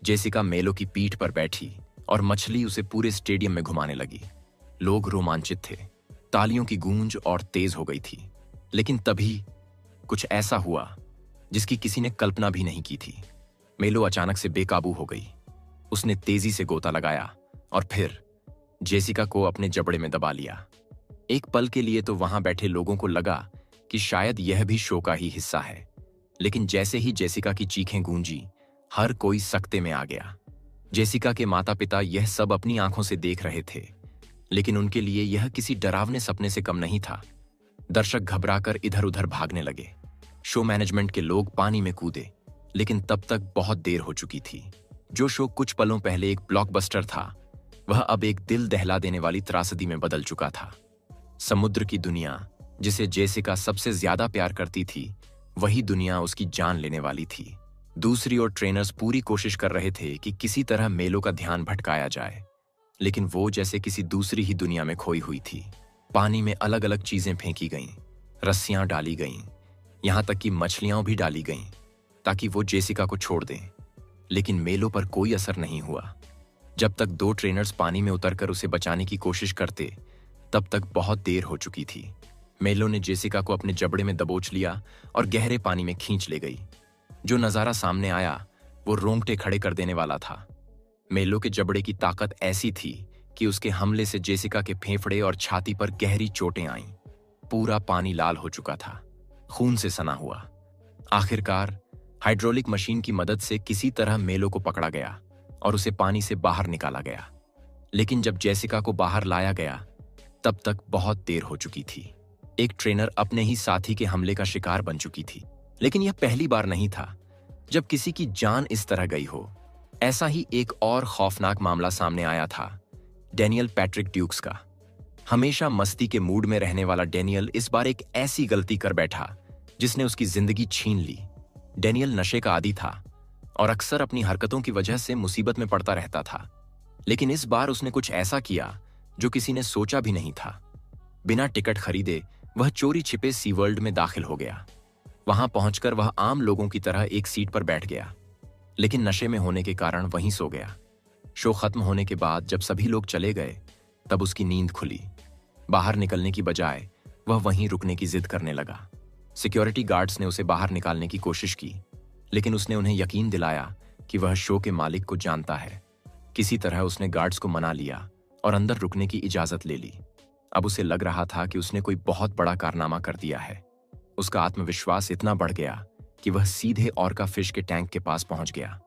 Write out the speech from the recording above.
Jessica मेलो की पीठ पर बैठी और मछली उसे पूरे स्टेडियम में घुमाने लगी। लोग रोमांचित थे, तालियों की गूंज और तेज हो गई थी। लेकिन तभी कुछ ऐसा हुआ जिसकी किसी ने कल्पना भी नहीं की थी। मेलो अचानक से बेकाबू हो गई। उसने तेजी से गोता लगाया और फिर जेसिका को अपने जबड़े में दबा लिया। एक पल के लिए तो वहां बैठे लोगों को लगा कि शायद यह भी शो का ही हिस्सा है। लेकिन जैसे ही जेसिका की चीखें गूंजी, हर कोई सकते में आ गया। जेसिका के माता पिता यह सब अपनी आंखों से देख रहे थे, लेकिन उनके लिए यह किसी डरावने सपने से कम नहीं था। दर्शक घबराकर इधर उधर भागने लगे। शो मैनेजमेंट के लोग पानी में कूदे, लेकिन तब तक बहुत देर हो चुकी थी। जो शो कुछ पलों पहले एक ब्लॉकबस्टर था, वह अब एक दिल दहला देने वाली त्रासदी में बदल चुका था। समुद्र की दुनिया, जिसे जेसिका सबसे ज्यादा प्यार करती थी, वही दुनिया उसकी जान लेने वाली थी। दूसरी ओर ट्रेनर्स पूरी कोशिश कर रहे थे कि किसी तरह मेलो का ध्यान भटकाया जाए, लेकिन वो जैसे किसी दूसरी ही दुनिया में खोई हुई थी। पानी में अलग अलग चीजें फेंकी गईं, रस्सियां डाली गईं, यहां तक कि मछलियां भी डाली गईं ताकि वो जेसिका को छोड़ दें। लेकिन मेलो पर कोई असर नहीं हुआ। जब तक दो ट्रेनर्स पानी में उतरकर उसे बचाने की कोशिश करते, तब तक बहुत देर हो चुकी थी। मेलो ने जेसिका को अपने जबड़े में दबोच लिया और गहरे पानी में खींच ले गई। जो नजारा सामने आया वो रोंगटे खड़े कर देने वाला था। मेलो के जबड़े की ताकत ऐसी थी कि उसके हमले से जेसिका के फेफड़े और छाती पर गहरी चोटें आईं। पूरा पानी लाल हो चुका था, खून से सना हुआ। आखिरकार हाइड्रोलिक मशीन की मदद से किसी तरह मेलो को पकड़ा गया और उसे पानी से बाहर निकाला गया। लेकिन जब जेसिका को बाहर लाया गया, तब तक बहुत देर हो चुकी थी। एक ट्रेनर अपने ही साथी के हमले का शिकार बन चुकी थी। लेकिन यह पहली बार नहीं था जब किसी की जान इस तरह गई हो। ऐसा ही एक और खौफनाक मामला सामने आया था, डेनियल पैट्रिक ड्यूक्स का। हमेशा मस्ती के मूड में रहने वाला डेनियल इस बार एक ऐसी गलती कर बैठा जिसने उसकी जिंदगी छीन ली। डेनियल नशे का आदी था और अक्सर अपनी हरकतों की वजह से मुसीबत में पड़ता रहता था। लेकिन इस बार उसने कुछ ऐसा किया जो किसी ने सोचा भी नहीं था। बिना टिकट खरीदे वह चोरी छिपे सी वर्ल्ड में दाखिल हो गया। वहां पहुंचकर वह आम लोगों की तरह एक सीट पर बैठ गया, लेकिन नशे में होने के कारण वहीं सो गया। शो खत्म होने के बाद जब सभी लोग चले गए, तब उसकी नींद खुली। बाहर निकलने की बजाय वह वहीं रुकने की जिद करने लगा। सिक्योरिटी गार्ड्स ने उसे बाहर निकालने की कोशिश की, लेकिन उसने उन्हें यकीन दिलाया कि वह शो के मालिक को जानता है। किसी तरह उसने गार्ड्स को मना लिया और अंदर रुकने की इजाजत ले ली। अब उसे लग रहा था कि उसने कोई बहुत बड़ा कारनामा कर दिया है। उसका आत्मविश्वास इतना बढ़ गया कि वह सीधे ऑर्का फिश के टैंक के पास पहुंच गया।